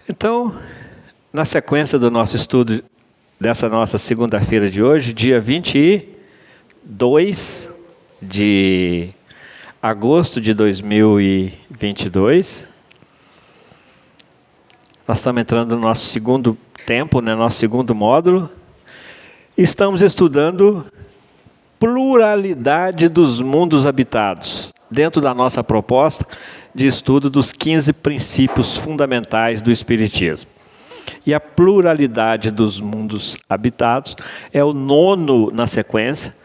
Então, na sequência do nosso estudo dessa nossa segunda-feira de hoje, dia 22 de agosto de 2022, nós estamos entrando no nosso segundo tempo, né, nosso segundo módulo, e estamos estudando pluralidade dos mundos habitados, dentro da nossa proposta de estudo dos 15 princípios fundamentais do Espiritismo. E a pluralidade dos mundos habitados é o 9º na sequência,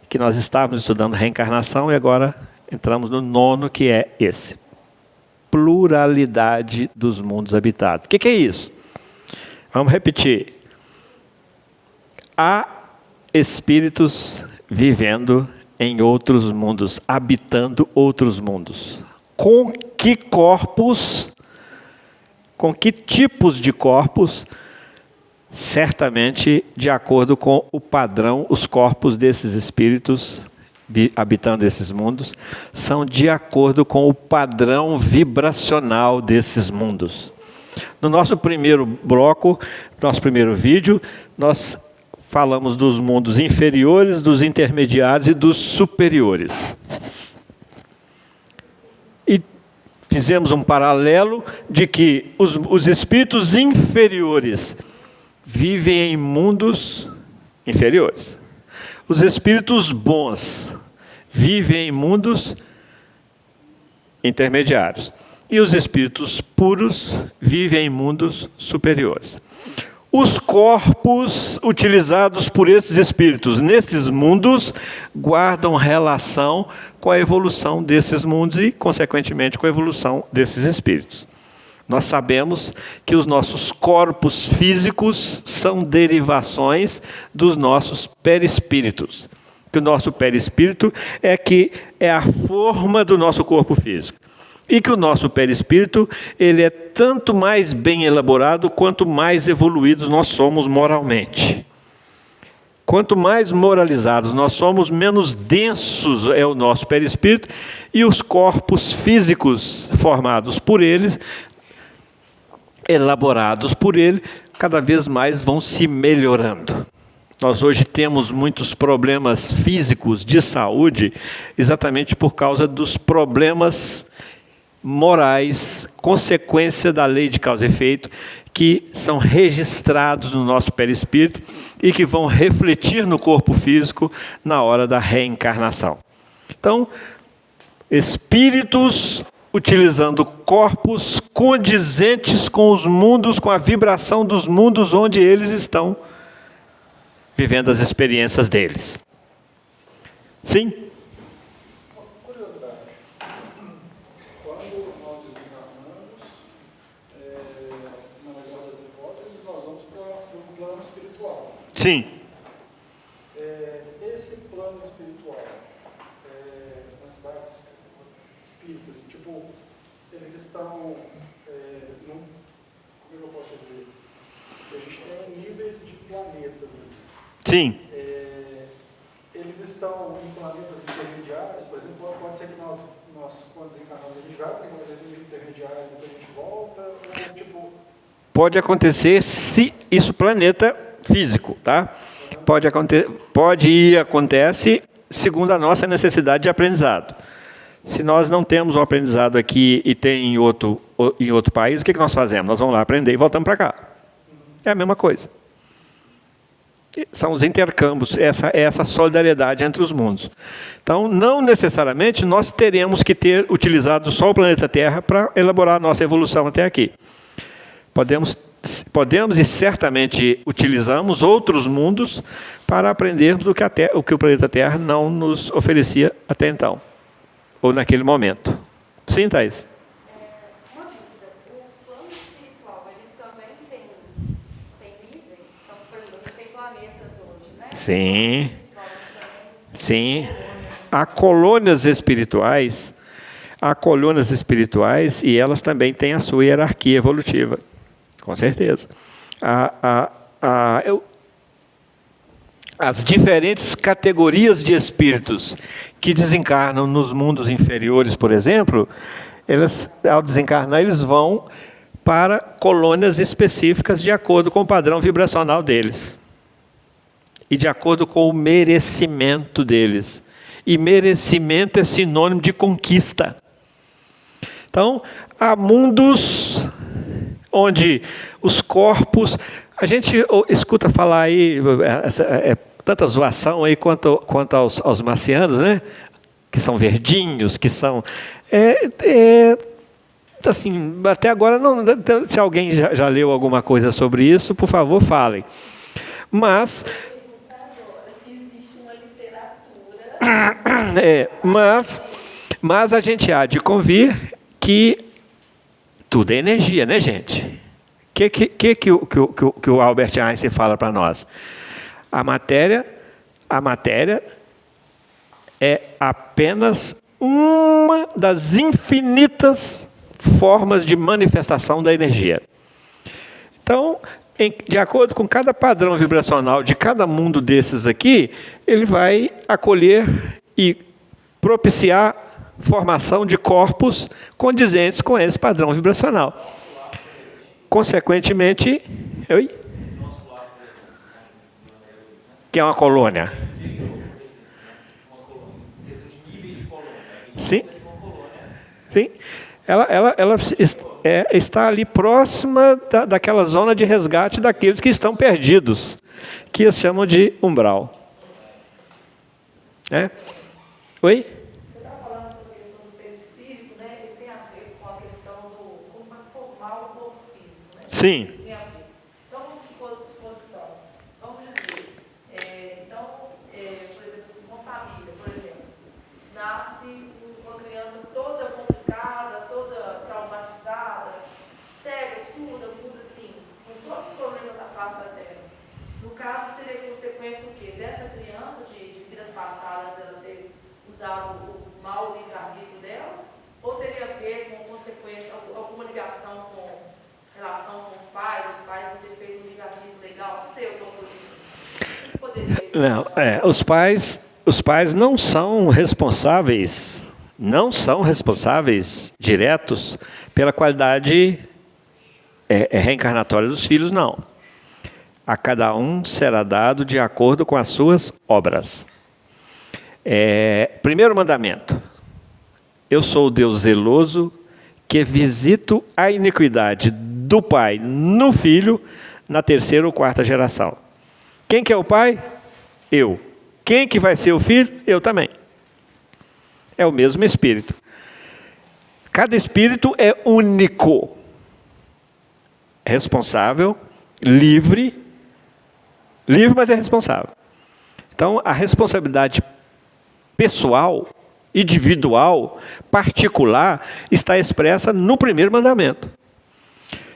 que nós estávamos estudando reencarnação e agora entramos no 9º, que é esse. Pluralidade dos mundos habitados. O que é isso? Vamos repetir. Há espíritos vivendo em outros mundos, habitando outros mundos. Com que corpos, com que tipos de corpos? Certamente, de acordo com o padrão, os corpos desses espíritos habitando esses mundos são de acordo com o padrão vibracional desses mundos. No nosso primeiro bloco, nosso primeiro vídeo, nós falamos dos mundos inferiores, dos intermediários e dos superiores. E fizemos um paralelo de que os espíritos inferiores vivem em mundos inferiores. Os espíritos bons vivem em mundos intermediários. E os espíritos puros vivem em mundos superiores. Os corpos utilizados por esses espíritos nesses mundos guardam relação com a evolução desses mundos e, consequentemente, com a evolução desses espíritos. Nós sabemos que os nossos corpos físicos são derivações dos nossos perispíritos. Que o nosso perispírito é a forma do nosso corpo físico. E que o nosso perispírito ele é tanto mais bem elaborado quanto mais evoluídos nós somos moralmente. Quanto mais moralizados nós somos, menos densos é o nosso perispírito e os corpos físicos formados por ele, elaborados por ele, cada vez mais vão se melhorando. Nós hoje temos muitos problemas físicos de saúde exatamente por causa dos problemas morais, consequência da lei de causa e efeito, que são registrados no nosso perispírito e que vão refletir no corpo físico na hora da reencarnação. Então, espíritos utilizando corpos condizentes com os mundos, com a vibração dos mundos onde eles estão vivendo as experiências deles. Sim? Sim. Esse plano espiritual, nas cidades espíritas, tipo, eles estão, como é que eu posso dizer? A gente tem níveis de planetas. Sim. Eles estão em planetas intermediários, por exemplo, pode ser que nós quando desencarnamos, a gente vai para um planeta intermediário e depois a gente volta, ou tipo... Pode acontecer se isso planeta físico, tá? Acontece segundo a nossa necessidade de aprendizado. Se nós não temos um aprendizado aqui e tem em outro país, o que nós fazemos? Nós vamos lá aprender e voltamos para cá. É a mesma coisa. São os intercâmbios, essa solidariedade entre os mundos. Então, não necessariamente nós teremos que ter utilizado só o planeta Terra para elaborar a nossa evolução até aqui. Podemos e certamente utilizamos outros mundos para aprendermos o que o planeta Terra não nos oferecia até então, ou naquele momento. Sim, Thaís? Uma dúvida, o plano espiritual, ele também tem níveis? Então, por exemplo, a gente tem planetas hoje, né? Sim. Sim. Há colônias espirituais, e elas também têm a sua hierarquia evolutiva. Com certeza. as diferentes categorias de espíritos que desencarnam nos mundos inferiores, por exemplo, eles, ao desencarnar, eles vão para colônias específicas de acordo com o padrão vibracional deles e de acordo com o merecimento deles. E merecimento é sinônimo de conquista. Então, há mundos onde os corpos... A gente escuta falar aí, tanta zoação aí quanto aos marcianos, né? Que são verdinhos, que são... assim, até agora, não, se alguém já leu alguma coisa sobre isso, por favor, falem. Mas... se existe uma literatura... mas a gente há de convir que tudo é energia, né, gente? Que o Albert Einstein fala para nós? A matéria é apenas uma das infinitas formas de manifestação da energia. Então, de acordo com cada padrão vibracional de cada mundo desses aqui, ele vai acolher e propiciar formação de corpos condizentes com esse padrão vibracional. Consequentemente, que é uma colônia. Sim. Sim. Ela está ali próxima daquela zona de resgate daqueles que estão perdidos, que eles chamam de umbral. Oi? Você estava falando sobre a questão do perispírito, né? Ele tem a ver com a questão do como vai formar o corpo físico, né? Sim. Tem a ver. Então, vamos supor suposição. Vamos dizer, por exemplo, assim, uma família, por exemplo, nasce uma criança toda complicada, toda traumatizada, cega, surda, muda assim, com todos os problemas da face da terra. No caso, seria consequência o quê? Dessa criança, de vidas passadas, dela ter usado o mau livre-arbítrio dela? Ou teria a ver com consequência, alguma ligação com relação com os pais não ter feito um livre-arbítrio legal? Não sei, alguma coisa assim. O que poderia... Não, os pais não são responsáveis diretos pela qualidade reencarnatória dos filhos, não. A cada um será dado de acordo com as suas obras. Primeiro mandamento: eu sou o Deus zeloso que visito a iniquidade do pai no filho na terceira ou quarta geração. Quem que é o pai? Eu. Quem que vai ser o filho? Eu também. É o mesmo espírito. Cada espírito é único, responsável, livre, mas é responsável. Então, a responsabilidade pessoal, individual, particular, está expressa no primeiro mandamento.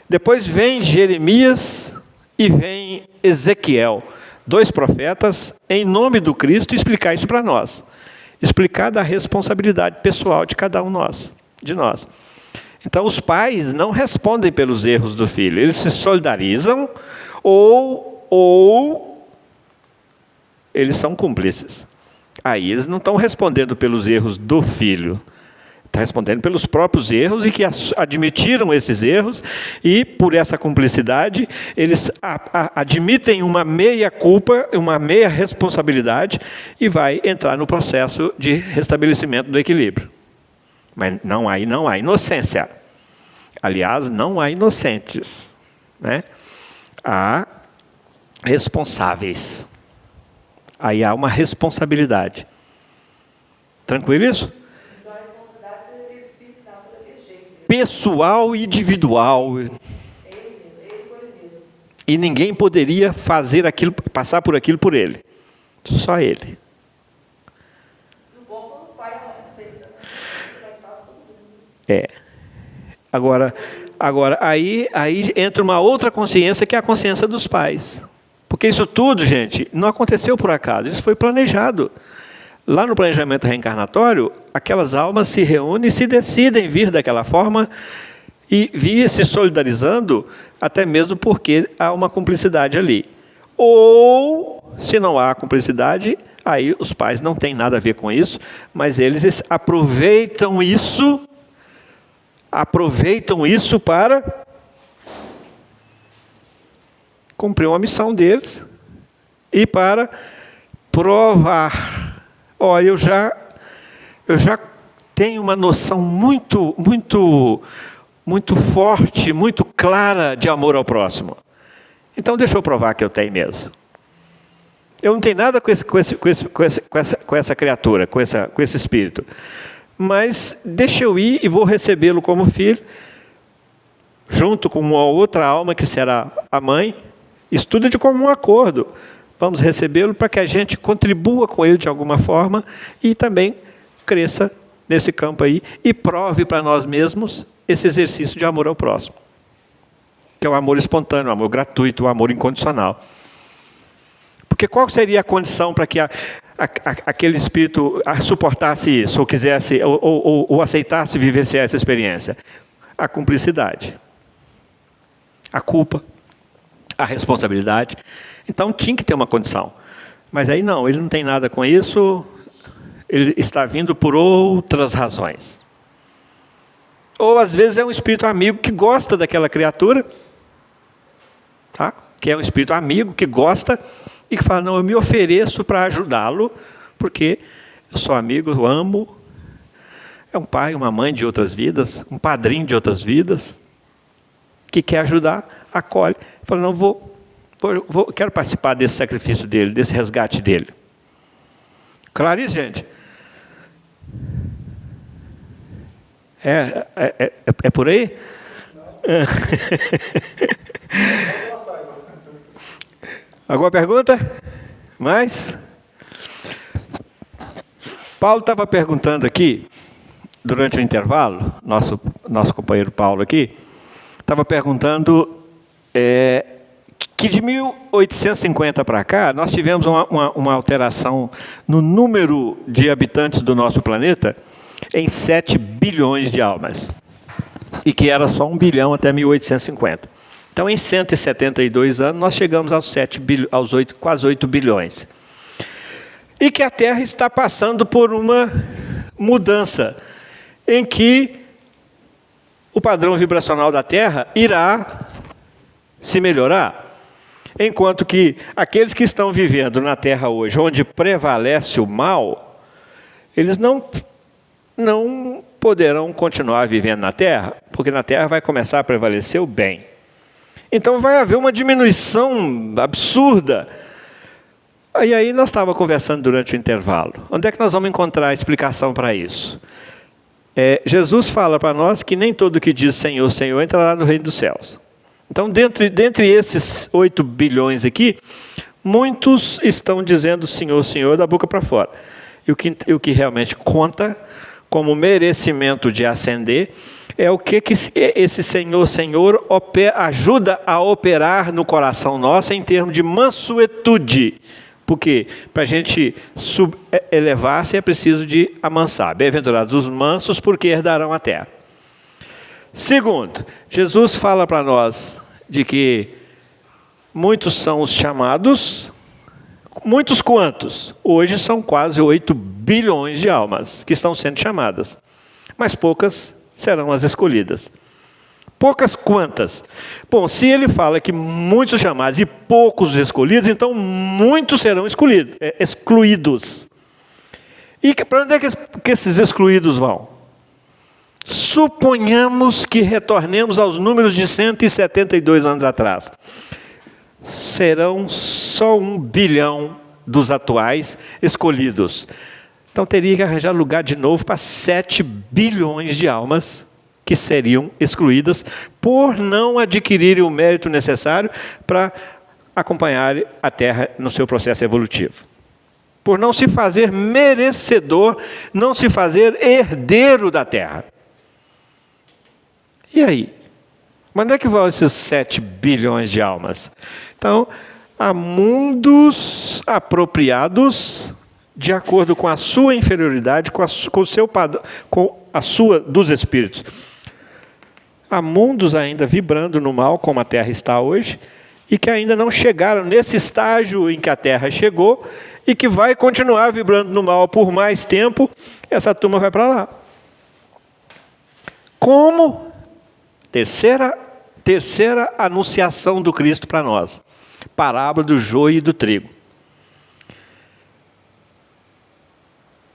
Depois vem Jeremias e vem Ezequiel, 2 profetas, em nome do Cristo, explicar isso para nós. Explicar da responsabilidade pessoal de cada um de nós. Então, os pais não respondem pelos erros do filho. Eles se solidarizam ou eles são cúmplices. Aí eles não estão respondendo pelos erros do filho. Está respondendo pelos próprios erros e que admitiram esses erros e, por essa cumplicidade, eles admitem uma meia culpa, uma meia responsabilidade e vai entrar no processo de restabelecimento do equilíbrio. Mas não há inocência. Aliás, não há inocentes, né? Há responsáveis. Aí há uma responsabilidade. Tranquilo isso? Pessoal e individual. E ninguém poderia fazer aquilo, passar por aquilo por ele. Só ele. Agora aí entra uma outra consciência, que é a consciência dos pais. Porque isso tudo, gente, não aconteceu por acaso, isso foi planejado. Lá no planejamento reencarnatório, aquelas almas se reúnem e se decidem vir daquela forma E vinha se solidarizando, até mesmo porque há uma cumplicidade ali. Ou, se não há cumplicidade, aí os pais não têm nada a ver com isso, mas eles aproveitam isso para cumprir uma missão deles e para provar. Olha, eu já tenho uma noção muito forte, muito clara de amor ao próximo. Então deixa eu provar que eu tenho mesmo. Eu não tenho nada com essa criatura, com esse espírito. Mas deixa eu ir e vou recebê-lo como filho, junto com uma outra alma que será a mãe. Estuda de comum acordo. Vamos recebê-lo para que a gente contribua com ele de alguma forma e também cresça nesse campo aí e prove para nós mesmos esse exercício de amor ao próximo, que é o amor espontâneo, o amor gratuito, o amor incondicional. Porque qual seria a condição para que aquele espírito suportasse isso, ou quisesse, ou aceitasse vivenciar essa experiência? A cumplicidade, a culpa, a responsabilidade. Então tinha que ter uma condição. Mas aí não, ele não tem nada com isso, ele está vindo por outras razões. Ou às vezes é um espírito amigo que gosta daquela criatura, tá? Que é um espírito amigo que gosta e que fala, não, eu me ofereço para ajudá-lo, porque eu sou amigo, eu amo. É um pai, uma mãe de outras vidas, um padrinho de outras vidas, que quer ajudar, acolhe. Fala, não, quero participar desse sacrifício dele, desse resgate dele. Claro isso, gente? É por aí? Alguma pergunta? Mais? Paulo estava perguntando aqui, durante o intervalo, nosso companheiro Paulo aqui, estava perguntando que de 1850 para cá, nós tivemos uma alteração no número de habitantes do nosso planeta em 7 bilhões de almas. E que era só 1 bilhão até 1850. Então, em 172 anos, nós chegamos aos quase 8 bilhões. E que a Terra está passando por uma mudança, em que o padrão vibracional da Terra irá se melhorar. Enquanto que aqueles que estão vivendo na Terra hoje, onde prevalece o mal, eles não poderão continuar vivendo na Terra, porque na Terra vai começar a prevalecer o bem. Então vai haver uma diminuição absurda. E aí nós estávamos conversando durante o intervalo. Onde é que nós vamos encontrar a explicação para isso? Jesus fala para nós que nem todo que diz Senhor, Senhor entrará no reino dos céus. Então, dentre esses 8 bilhões aqui, muitos estão dizendo Senhor, Senhor da boca para fora. E o que realmente conta como merecimento de ascender é o que esse Senhor, Senhor ajuda a operar no coração nosso em termos de mansuetude. Porque para a gente elevar-se é preciso de amansar. Bem-aventurados os mansos, porque herdarão a terra. Segundo, Jesus fala para nós de que muitos são os chamados. Muitos quantos? Hoje são quase 8 bilhões de almas que estão sendo chamadas. Mas poucas serão as escolhidas. Poucas quantas? Bom, se ele fala que muitos chamados e poucos escolhidos, então muitos serão excluídos. E para onde é que esses excluídos vão? Suponhamos que retornemos aos números de 172 anos atrás. Serão só 1 bilhão dos atuais escolhidos. Então teria que arranjar lugar de novo para 7 bilhões de almas que seriam excluídas por não adquirirem o mérito necessário para acompanhar a Terra no seu processo evolutivo. Por não se fazer merecedor, não se fazer herdeiro da Terra. E aí? Mas onde é que vão esses 7 bilhões de almas? Então, há mundos apropriados de acordo com a sua inferioridade, com o seu padrão, com a sua dos espíritos. Há mundos ainda vibrando no mal, como a Terra está hoje, e que ainda não chegaram nesse estágio em que a Terra chegou, e que vai continuar vibrando no mal por mais tempo. Essa turma vai para lá. Como terceira anunciação do Cristo para nós. Parábola do joio e do trigo.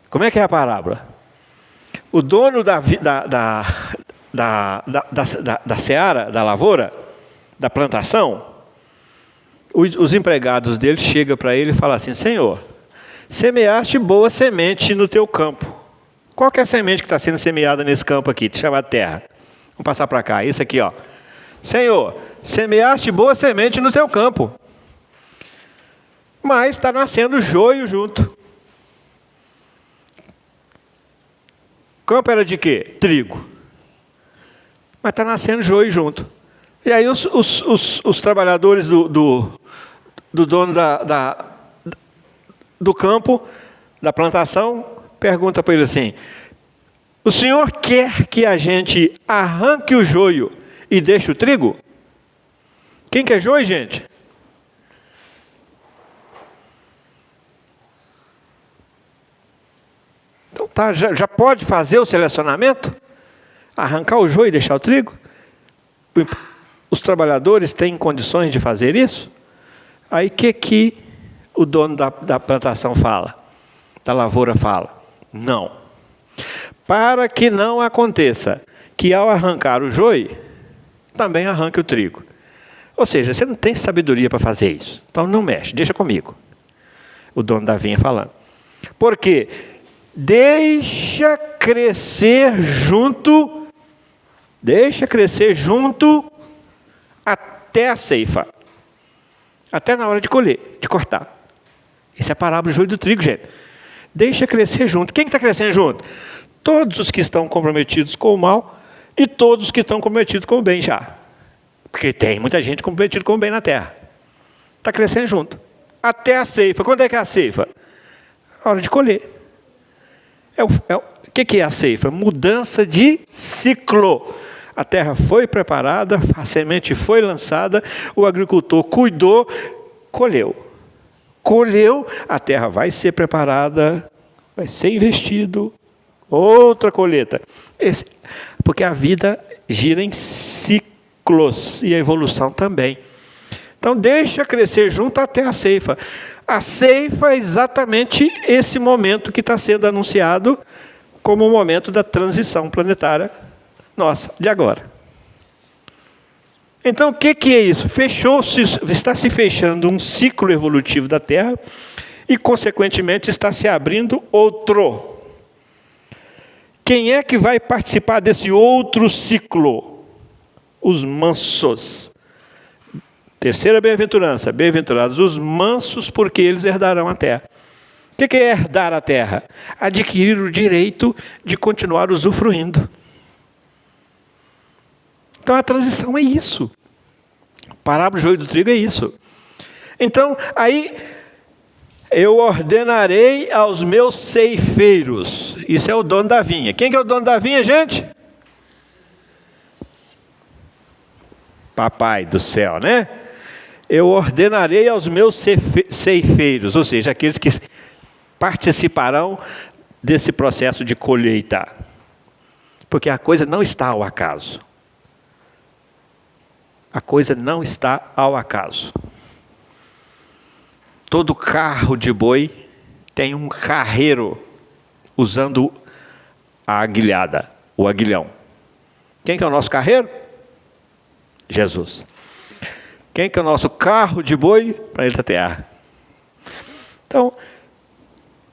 Como é que é a parábola? O dono da seara, da lavoura, da plantação, os empregados dele chegam para ele e falam assim: Senhor, semeaste boa semente no teu campo. Qual que é a semente que está sendo semeada nesse campo aqui, chamado terra? Vamos passar para cá, isso aqui, ó. Senhor, semeaste boa semente no teu campo, mas está nascendo joio junto. O campo era de quê? Trigo. Mas está nascendo joio junto. E aí os trabalhadores do dono do campo, da plantação, perguntam para ele assim: o senhor quer que a gente arranque o joio e deixe o trigo? Quem quer joio, gente? Então tá, já pode fazer o selecionamento? Arrancar o joio e deixar o trigo? Os trabalhadores têm condições de fazer isso? Aí o que o dono da plantação fala? Da lavoura fala? Não. Para que não aconteça que ao arrancar o joio, também arranque o trigo. Ou seja, você não tem sabedoria para fazer isso. Então não mexe, deixa comigo. O dono da vinha falando. Porque deixa crescer junto até a ceifa. Até na hora de colher, de cortar. Isso é a parábola do joio e do trigo, gente. Deixa crescer junto. Quem está crescendo junto? Todos os que estão comprometidos com o mal e todos os que estão comprometidos com o bem já. Porque tem muita gente comprometida com o bem na terra. Está crescendo junto. Até a ceifa. Quando é que é a ceifa? A hora de colher. O que é a ceifa? Mudança de ciclo. A terra foi preparada, a semente foi lançada, o agricultor cuidou, colheu. Colheu, a terra vai ser preparada, vai ser investido, outra colheita. Porque a vida gira em ciclos e a evolução também. Então deixa crescer junto até a ceifa. A ceifa é exatamente esse momento que está sendo anunciado como o momento da transição planetária nossa, de agora. Então, o que é isso? Está se fechando um ciclo evolutivo da Terra e, consequentemente, está se abrindo outro. Quem é que vai participar desse outro ciclo? Os mansos. Terceira bem-aventurança. Bem-aventurados os mansos, porque eles herdarão a terra. O que é herdar a terra? Adquirir o direito de continuar usufruindo. Então a transição é isso. Parábola do joio e do trigo é isso. Então, aí, eu ordenarei aos meus ceifeiros. Isso é o dono da vinha. Quem que é o dono da vinha, gente? Papai do céu, né? Eu ordenarei aos meus ceifeiros, ou seja, aqueles que participarão desse processo de colheita. Porque a coisa não está ao acaso. A coisa não está ao acaso. Todo carro de boi tem um carreiro usando a aguilhada, o aguilhão. Quem que é o nosso carreiro? Jesus. Quem que é o nosso carro de boi? Planeta Terra. Então,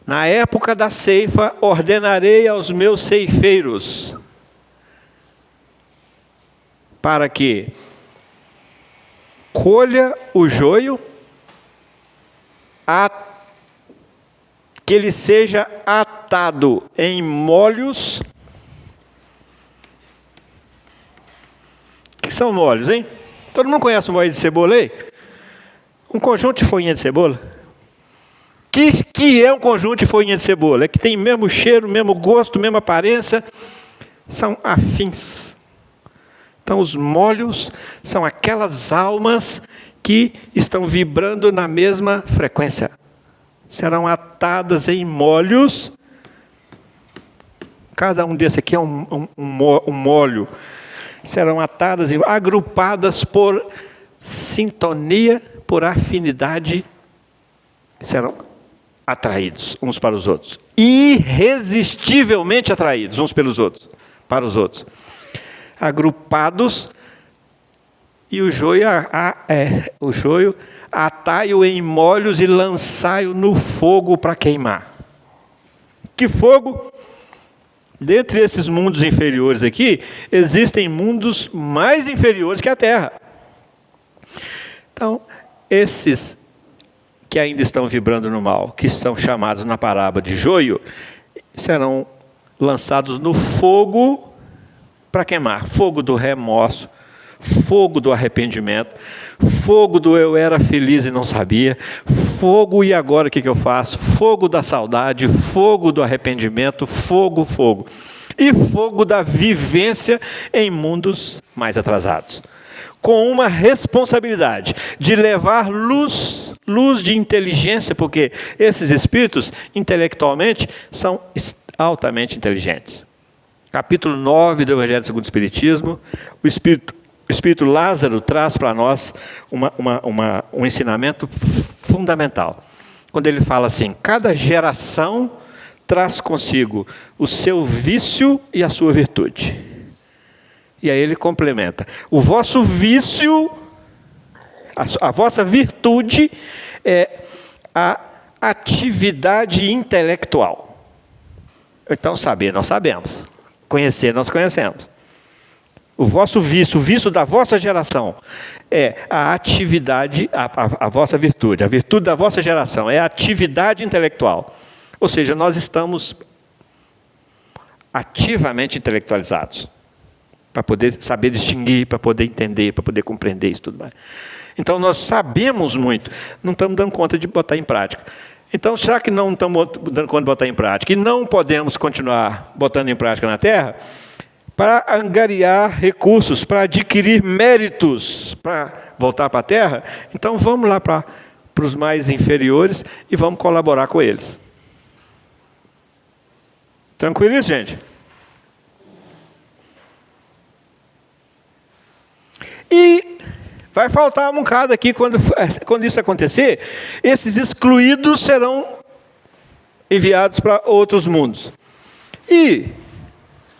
na época da ceifa, ordenarei aos meus ceifeiros para que colha o joio, que ele seja atado em molhos. O que são molhos, hein? Todo mundo conhece o molho de cebola aí? Um conjunto de folhinha de cebola. Que é um conjunto de folhinha de cebola? É que tem mesmo cheiro, mesmo gosto, mesma aparência. São afins. Então, os molhos são aquelas almas que estão vibrando na mesma frequência. Serão atadas em molhos. Cada um desses aqui é um molho. Serão atadas e agrupadas por sintonia, por afinidade. Serão atraídos uns para os outros. Irresistivelmente atraídos uns pelos outros, para os outros. Agrupados, e o joio atai-o em molhos e lançai-o no fogo para queimar. Que fogo? Dentre esses mundos inferiores aqui, existem mundos mais inferiores que a Terra. Então, esses que ainda estão vibrando no mal, que são chamados na parábola de joio, serão lançados no fogo para queimar. Fogo do remorso, fogo do arrependimento, fogo do eu era feliz e não sabia, fogo e agora o que eu faço? Fogo da saudade, fogo do arrependimento, fogo. E fogo da vivência em mundos mais atrasados. Com uma responsabilidade de levar luz de inteligência, porque esses espíritos, intelectualmente, são altamente inteligentes. Capítulo 9 do Evangelho segundo o Espiritismo, o Espírito Lázaro traz para nós um ensinamento fundamental. Quando ele fala assim, cada geração traz consigo o seu vício e a sua virtude. E aí ele complementa, o vosso vício, a vossa virtude é a atividade intelectual. Então saber nós sabemos, conhecer nós conhecemos. O vosso vício, o vício da vossa geração é a atividade, a vossa virtude. A virtude da vossa geração é a atividade intelectual. Ou seja, nós estamos ativamente intelectualizados. Para poder saber distinguir, para poder entender, para poder compreender isso tudo mais. Então nós sabemos muito, não estamos dando conta de botar em prática. Então, será que não estamos dando conta de botar em prática e não podemos continuar botando em prática na Terra? Para angariar recursos, para adquirir méritos, para voltar para a Terra, então vamos lá para os mais inferiores e vamos colaborar com eles. Tranquilo isso, gente? E vai faltar um bocado aqui quando isso acontecer, esses excluídos serão enviados para outros mundos. E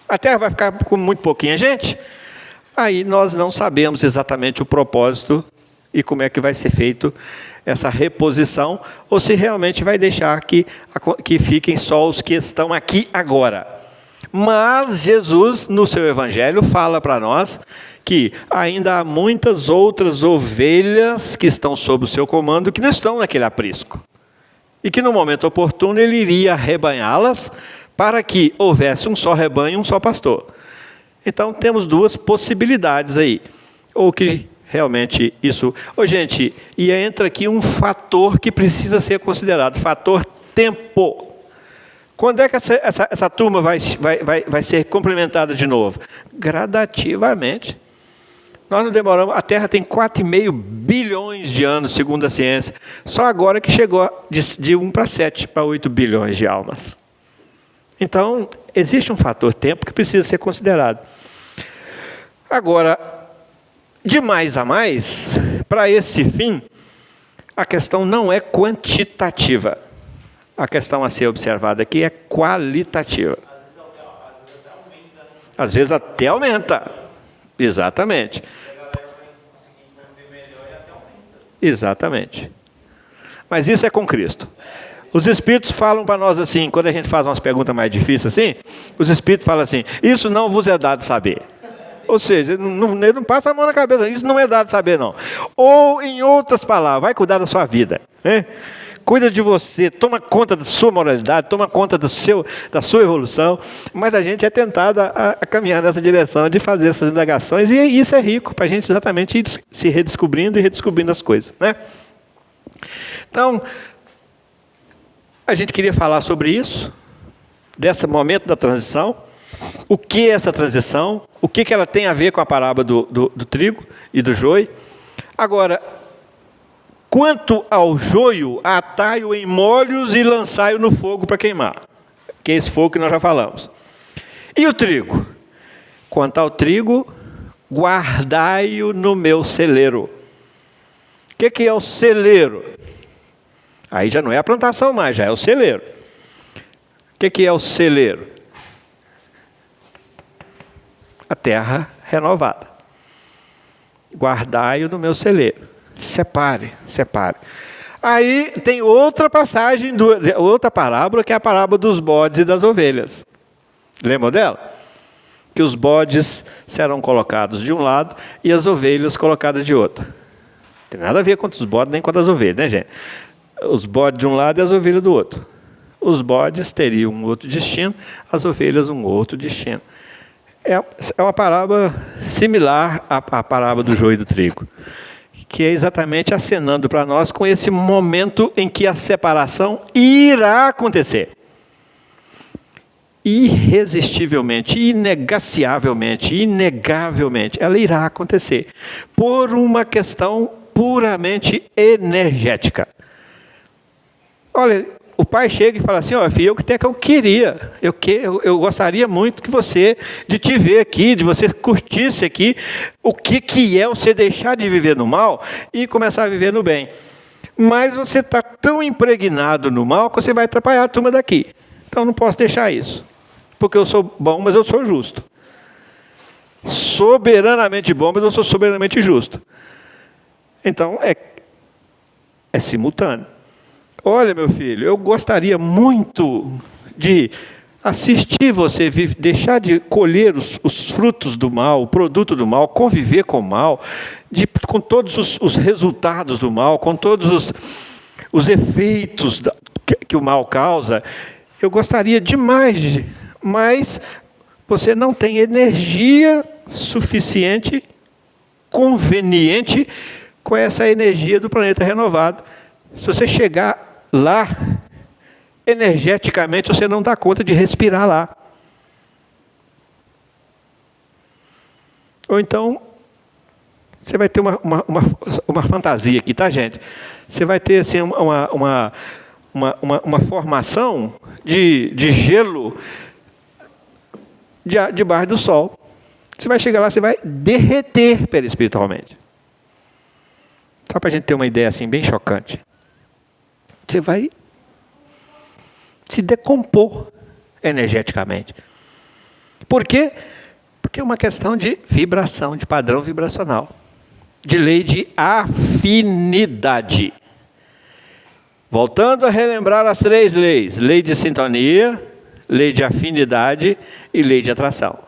a Terra vai ficar com muito pouquinha gente, aí nós não sabemos exatamente o propósito e como é que vai ser feito essa reposição, ou se realmente vai deixar que fiquem só os que estão aqui agora. Mas Jesus, no seu Evangelho, fala para nós que ainda há muitas outras ovelhas que estão sob o seu comando que não estão naquele aprisco. E que no momento oportuno ele iria arrebanhá-las para que houvesse um só rebanho e um só pastor. Então temos duas possibilidades aí. Ou que realmente isso... gente, e entra aqui um fator que precisa ser considerado, fator tempo. Quando é que essa turma vai ser complementada de novo? Gradativamente. Nós não demoramos, a Terra tem 4,5 bilhões de anos, segundo a ciência. Só agora que chegou de 1 para 7, para 8 bilhões de almas. Então, existe um fator tempo que precisa ser considerado. Agora, de mais a mais, para esse fim, a questão não é quantitativa. A questão a ser observada aqui é qualitativa. Às vezes até aumenta. Exatamente. Exatamente. Mas isso é com Cristo. Os Espíritos falam para nós assim, quando a gente faz umas perguntas mais difíceis assim, os Espíritos falam assim, isso não vos é dado saber. Ou seja, não passa a mão na cabeça, isso não é dado saber não. Ou, em outras palavras, vai cuidar da sua vida. Né? Cuida de você, toma conta da sua moralidade, toma conta da sua evolução, mas a gente é tentado a caminhar nessa direção de fazer essas indagações, e isso é rico para a gente exatamente ir se redescobrindo e redescobrindo as coisas. Né? Então, a gente queria falar sobre isso, desse momento da transição, o que é essa transição, o que ela tem a ver com a parábola do trigo e do joio. Agora, quanto ao joio, atai-o em molhos e lançai-o no fogo para queimar, que é esse fogo que nós já falamos. E o trigo? Quanto ao trigo, guardai-o no meu celeiro. O que é o celeiro? Aí já não é a plantação mais, já é o celeiro. O que é o celeiro? A terra renovada. Guardai-o no meu celeiro. Separe. Aí tem outra passagem, outra parábola, que é a parábola dos bodes e das ovelhas. Lembram dela? Que os bodes serão colocados de um lado e as ovelhas colocadas de outro. Não tem nada a ver com os bodes nem com as ovelhas, né, gente? Os bodes de um lado e as ovelhas do outro. Os bodes teriam um outro destino, as ovelhas um outro destino. É uma parábola similar à parábola do joio e do trigo, que é exatamente acenando para nós com esse momento em que a separação irá acontecer. Irresistivelmente, inegaciavelmente, inegavelmente, ela irá acontecer, por uma questão puramente energética. Olha, o pai chega e fala assim, ó, filho, até que eu queria, eu gostaria muito de te ver aqui, de você curtisse aqui, o que é você deixar de viver no mal e começar a viver no bem. Mas você está tão impregnado no mal que você vai atrapalhar a turma daqui. Então não posso deixar isso, porque eu sou bom, mas eu sou justo. Soberanamente bom, mas eu sou soberanamente justo. Então é simultâneo. Olha, meu filho, eu gostaria muito de assistir você, deixar de colher os frutos do mal, o produto do mal, conviver com o mal, com todos os resultados do mal, com todos os efeitos que o mal causa. Eu gostaria demais, mas você não tem energia suficiente, conveniente, com essa energia do planeta renovado. Se você chegar lá, energeticamente, você não dá conta de respirar lá. Ou então, você vai ter uma fantasia aqui, tá, gente? Você vai ter assim, uma formação de gelo debaixo do sol. Você vai chegar lá, você vai derreter perispiritualmente. Só para a gente ter uma ideia assim, bem chocante. Você vai se decompor energeticamente. Por quê? Porque é uma questão de vibração, de padrão vibracional, de lei de afinidade. Voltando a relembrar as 3 leis: lei de sintonia, lei de afinidade e lei de atração.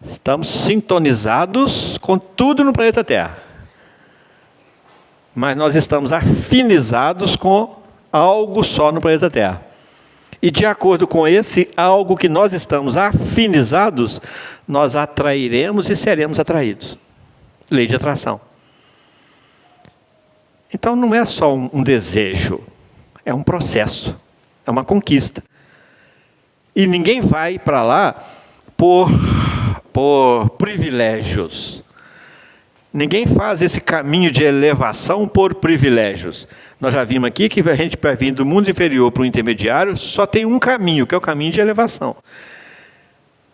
Estamos sintonizados com tudo no planeta Terra. Mas nós estamos afinizados com algo só no planeta Terra. E de acordo com esse algo que nós estamos afinizados, nós atrairemos e seremos atraídos. Lei de atração. Então não é só um desejo, é um processo, é uma conquista. E ninguém vai para lá por privilégios. Ninguém faz esse caminho de elevação por privilégios. Nós já vimos aqui que a gente, para vir do mundo inferior para o intermediário, só tem um caminho, que é o caminho de elevação.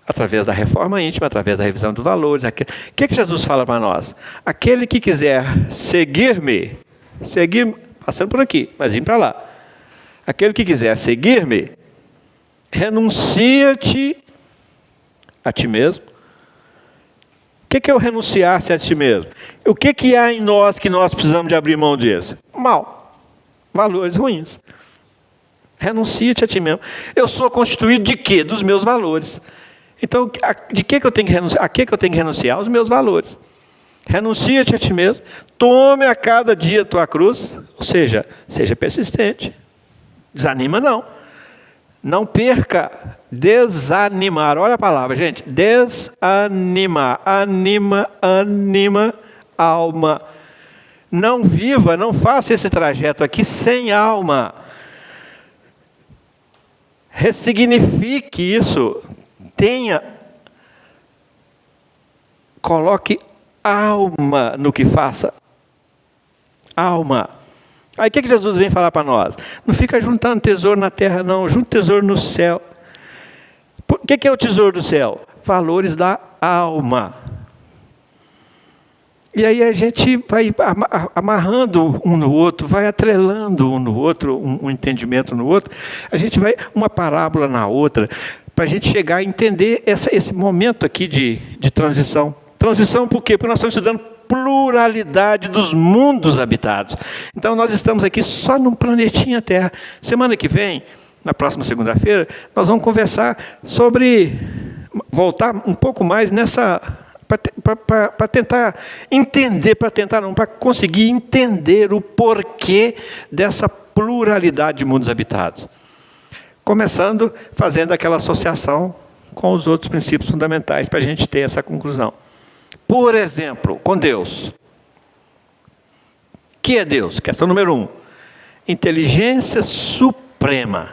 Através da reforma íntima, através da revisão dos valores. O que Jesus fala para nós? Aquele que quiser seguir-me, passando por aqui, mas indo para lá. Aquele que quiser seguir-me, renuncia-te a ti mesmo. O que é o renunciar-se a ti mesmo? O que há em nós que nós precisamos de abrir mão disso? Mal. Valores ruins. Renuncia-te a ti mesmo. Eu sou constituído de quê? Dos meus valores. Então, de que eu tenho que renunciar? A que eu tenho que renunciar? Aos meus valores. Renuncia-te a ti mesmo. Tome a cada dia a tua cruz. Ou seja, seja persistente. Desanima não. Não perca, desanimar. Olha a palavra, gente. Desanimar. Anima, alma. Não viva, não faça esse trajeto aqui sem alma. Ressignifique isso. Tenha Coloque alma no que faça. Alma. Aí o que Jesus vem falar para nós? Não fica juntando tesouro na terra, não. Junta tesouro no céu. O que é o tesouro do céu? Valores da alma. E aí a gente vai amarrando um no outro, vai atrelando um no outro, um entendimento no outro. A gente vai uma parábola na outra, para a gente chegar a entender esse momento aqui de transição. Transição por quê? Porque nós estamos estudando pluralidade dos mundos habitados. Então nós estamos aqui só num planetinha Terra. Semana que vem, na próxima segunda-feira, nós vamos conversar sobre, voltar um pouco mais nessa, para tentar entender, para conseguir entender o porquê dessa pluralidade de mundos habitados. Começando fazendo aquela associação com os outros princípios fundamentais para a gente ter essa conclusão. Por exemplo, com Deus. O que é Deus? Questão número 1. Inteligência suprema.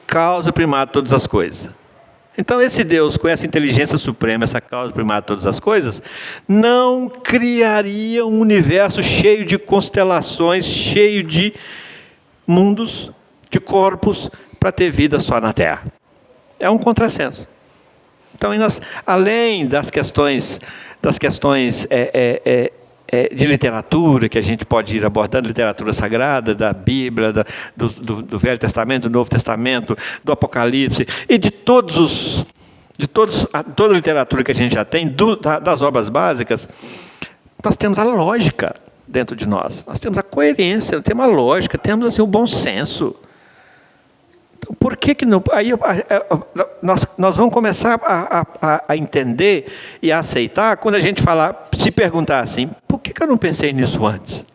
Causa primária de todas as coisas. Então esse Deus, com essa inteligência suprema, essa causa primária de todas as coisas, não criaria um universo cheio de constelações, cheio de mundos, de corpos, para ter vida só na Terra. É um contrassenso. Então, nós, além das questões de literatura, que a gente pode ir abordando, literatura sagrada, da Bíblia, do Velho Testamento, do Novo Testamento, do Apocalipse, e toda a literatura que a gente já tem, das obras básicas, nós temos a lógica dentro de nós. Nós temos a coerência, temos a lógica, temos assim, o bom senso. Então, por que não? Aí nós vamos começar a entender e a aceitar quando a gente se perguntar assim: por que eu não pensei nisso antes?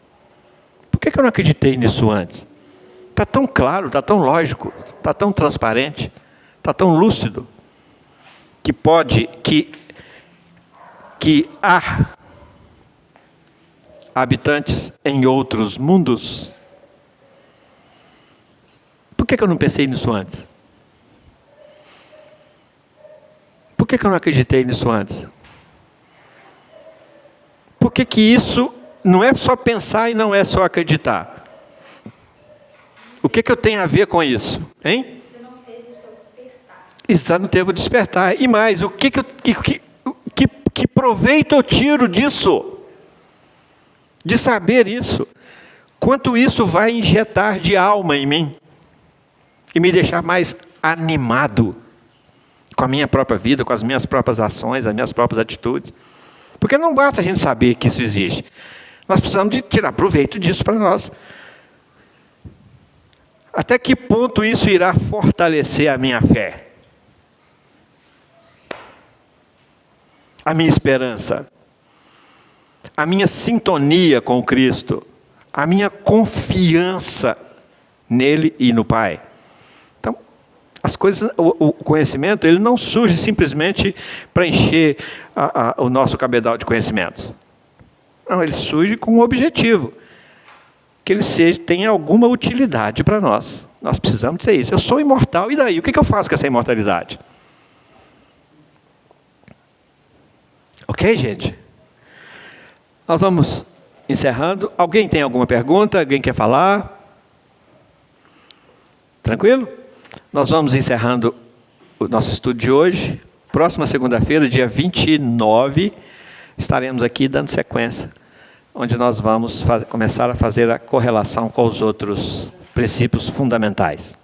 Por que eu não acreditei nisso antes? Está tão claro, está tão lógico, está tão transparente, está tão lúcido, que há habitantes em outros mundos. Por que eu não pensei nisso antes? Por que eu não acreditei nisso antes? Por que isso não é só pensar e não é só acreditar? O que eu tenho a ver com isso? Hein? Você não teve o seu despertar. Exato, não teve o despertar. E mais, que proveito eu tiro disso? De saber isso? Quanto isso vai injetar de alma em mim? E me deixar mais animado com a minha própria vida, com as minhas próprias ações, as minhas próprias atitudes. Porque não basta a gente saber que isso existe. Nós precisamos de tirar proveito disso para nós. Até que ponto isso irá fortalecer a minha fé? A minha esperança? A minha sintonia com Cristo? A minha confiança nele e no Pai? As coisas, o conhecimento, ele não surge simplesmente para encher o nosso cabedal de conhecimentos. Não, ele surge com um objetivo. Que ele tenha alguma utilidade para nós. Nós precisamos ter isso. Eu sou imortal, e daí? O que eu faço com essa imortalidade? Ok, gente? Nós vamos encerrando. Alguém tem alguma pergunta? Alguém quer falar? Tranquilo? Nós vamos encerrando o nosso estudo de hoje. Próxima segunda-feira, dia 29, estaremos aqui dando sequência, onde nós vamos começar a fazer a correlação com os outros princípios fundamentais.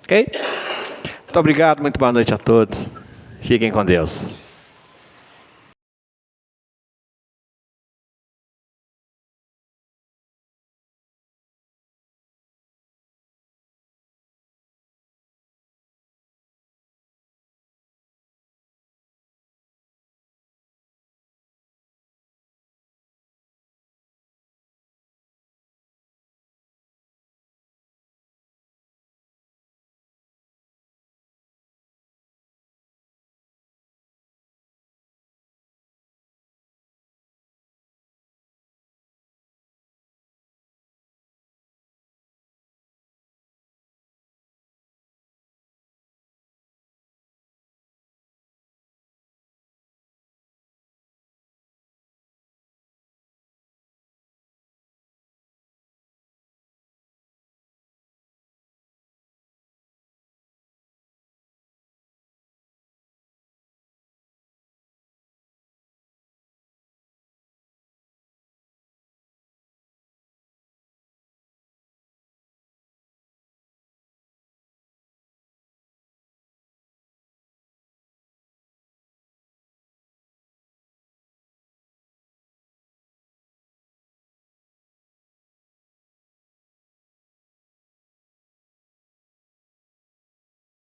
Ok? Muito obrigado, muito boa noite a todos. Fiquem com Deus.